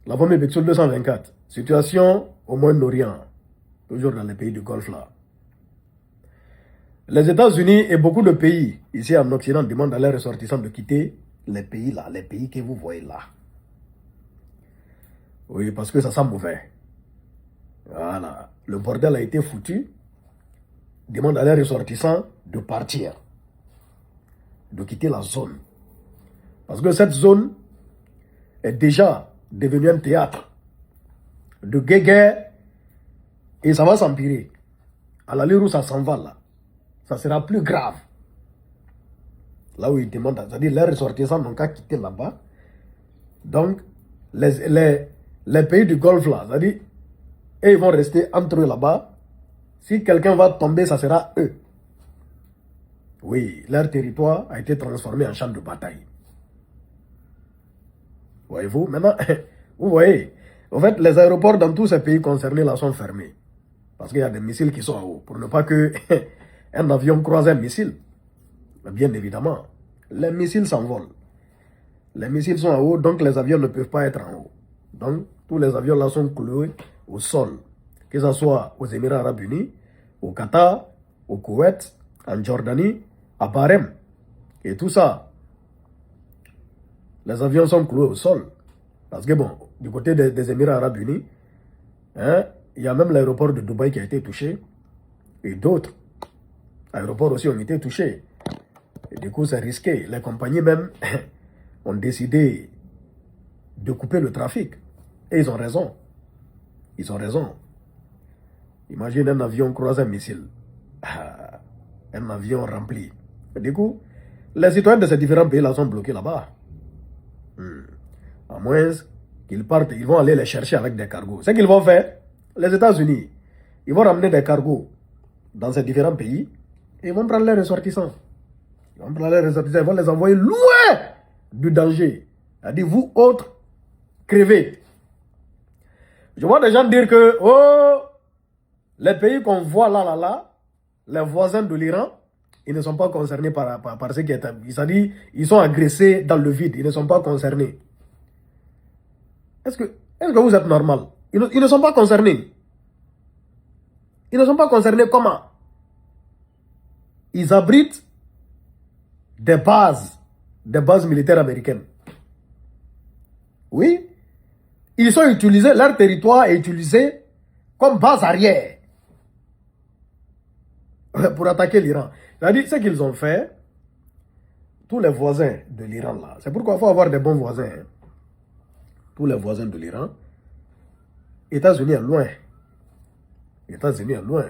La famille Bexul 224. Situation au Moyen-Orient. Toujours dans les pays du Golfe là. Les États-Unis et beaucoup de pays ici en Occident demandent à leurs ressortissants de quitter les pays là, les pays que vous voyez là. Oui, parce que ça sent mauvais. Voilà. Le bordel a été foutu. Demande à leurs ressortissants de partir. De quitter la zone. Parce que cette zone est déjà devenue un théâtre de guerre et ça va s'empirer. À l'allure où ça s'en va là, ça sera plus grave. Là où ils demandent, c'est-à-dire les ressortissants n'ont qu'à quitter là-bas. Donc, les pays du Golfe là, c'est-à-dire, ils vont rester entre eux là-bas. Si quelqu'un va tomber, ça sera eux. Oui, leur territoire a été transformé en champ de bataille. Voyez-vous, maintenant, vous voyez, en fait, les aéroports dans tous ces pays concernés là sont fermés. Parce qu'il y a des missiles qui sont en haut. Pour ne pas que un avion croise un missile. Bien évidemment, les missiles s'envolent. Les missiles sont en haut, donc les avions ne peuvent pas être en haut. Donc, tous les avions là sont cloués au sol. Que ce soit aux Émirats Arabes Unis, au Qatar, au Koweït, en Jordanie, à Bahreïn. Et tout ça, les avions sont cloués au sol. Parce que bon, du côté des Émirats Arabes Unis, hein, il y a même l'aéroport de Dubaï qui a été touché. Et d'autres aéroports aussi ont été touchés. Et du coup, c'est risqué. Les compagnies même ont décidé de couper le trafic. Et ils ont raison. Ils ont raison. Imagine un avion croise un missile. Un avion rempli. Et du coup, les citoyens de ces différents pays-là sont bloqués là-bas. À moins qu'ils partent, ils vont aller les chercher avec des cargos. Ce qu'ils vont faire, les États-Unis, ils vont ramener des cargos dans ces différents pays et ils vont prendre les ressortissants. Ils vont prendre les ressortissants, ils vont les envoyer loin du danger. C'est-à-dire, vous autres, crevez. Je vois des gens dire que, oh, les pays qu'on voit là, les voisins de l'Iran, ils ne sont pas concernés par ce qui est... C'est-à-dire, ils sont agressés dans le vide, ils ne sont pas concernés. Est-ce que vous êtes normal? Ils ne sont pas concernés. Ils ne sont pas concernés comment? Ils abritent des bases militaires américaines. Oui. Ils sont utilisés, leur territoire est utilisé comme base arrière pour attaquer l'Iran. C'est-à-dire, ce qu'ils ont fait, tous les voisins de l'Iran là, c'est pourquoi il faut avoir des bons voisins. Hein. Tous les voisins de l'Iran, États-Unis est loin. États-Unis est loin.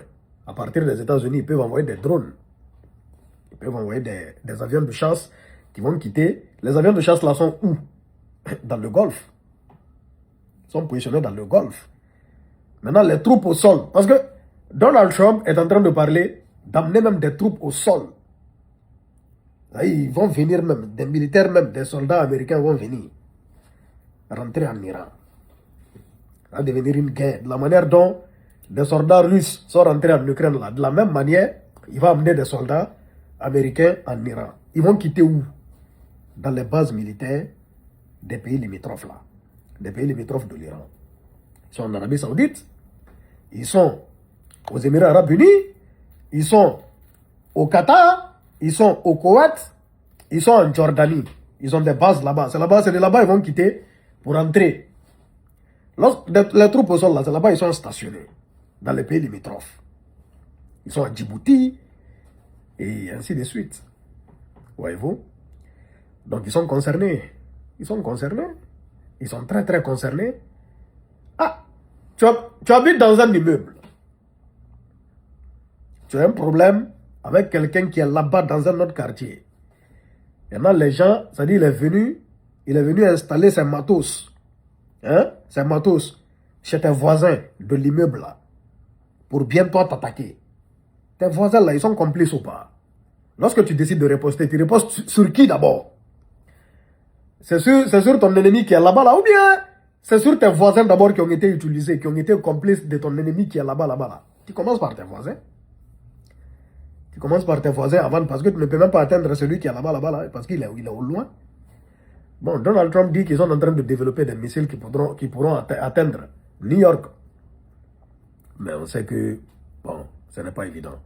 À partir des États-Unis, ils peuvent envoyer des drones. Ils peuvent envoyer des avions de chasse qui vont quitter. Les avions de chasse là sont où? Dans le Golfe. Ils sont positionnés dans le Golfe. Maintenant, les troupes au sol. Parce que Donald Trump est en train de parler d'amener même des troupes au sol. Là, ils vont venir même, des militaires même, des soldats américains vont venir rentrer en Iran. Ça va devenir une guerre. De la manière dont des soldats russes sont rentrés en Ukraine, là, de la même manière, il va amener des soldats américains en Iran. Ils vont quitter où? Dans les bases militaires des pays limitrophes là. Des pays limitrophes de l'Iran. Ils sont en Arabie Saoudite, ils sont aux Émirats Arabes Unis, ils sont au Qatar, ils sont au Koweït, ils sont en Jordanie. Ils ont des bases là-bas. C'est là-bas, c'est de là-bas ils vont quitter pour entrer. Les troupes au sol là, c'est là-bas ils sont stationnés. Dans les pays limitrophes. Ils sont à Djibouti et ainsi de suite. Voyez-vous? Donc ils sont concernés. Ils sont concernés. Ils sont très très concernés. Ah, tu habites dans un immeuble. Tu as un problème avec quelqu'un qui est là-bas dans un autre quartier. Maintenant les gens, c'est-à-dire il est venu installer ses matos. Hein? Ses matos chez tes voisins de l'immeuble là. Pour bientôt t'attaquer. Tes voisins là, ils sont complices ou pas? Lorsque tu décides de riposter, tu ripostes sur qui d'abord? C'est sur ton ennemi qui est là-bas là, ou bien c'est sur tes voisins d'abord qui ont été utilisés, qui ont été complices de ton ennemi qui est là-bas là. Tu commences par tes voisins. Tu commences par tes voisins avant, parce que tu ne peux même pas atteindre celui qui est là-bas là, parce qu'il est au loin. Bon, Donald Trump dit qu'ils sont en train de développer des missiles qui pourront atteindre New York. Mais on sait que, bon, ce n'est pas évident.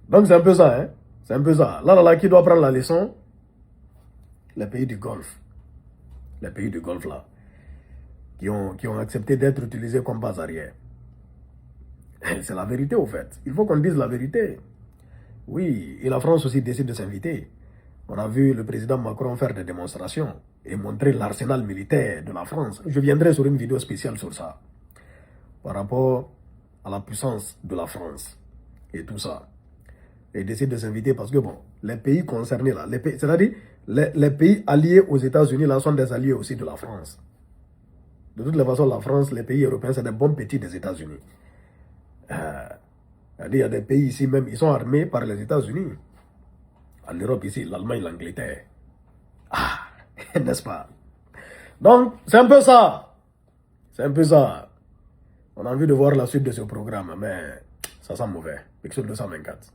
Donc c'est un peu ça, hein. C'est un peu ça. Là, qui doit prendre la leçon? Les pays du Golfe. Les pays du Golfe, là. Qui ont accepté d'être utilisés comme base arrière. C'est la vérité, au fait. Il faut qu'on dise la vérité. Oui, et la France aussi décide de s'inviter. On a vu le président Macron faire des démonstrations et montrer l'arsenal militaire de la France. Je viendrai sur une vidéo spéciale sur ça. Par rapport à la puissance de la France et tout ça. Et il décide de s'inviter parce que, bon, les pays concernés là, c'est-à-dire les pays alliés aux États-Unis là sont des alliés aussi de la France. De toutes les façons, la France, les pays européens, c'est des bons petits des États-Unis. Il y a des pays ici même, ils sont armés par les États-Unis. En Europe ici, l'Allemagne, l'Angleterre. Ah, n'est-ce pas? Donc, c'est un peu ça. C'est un peu ça. On a envie de voir la suite de ce programme, mais ça sent mauvais. Pixel 224.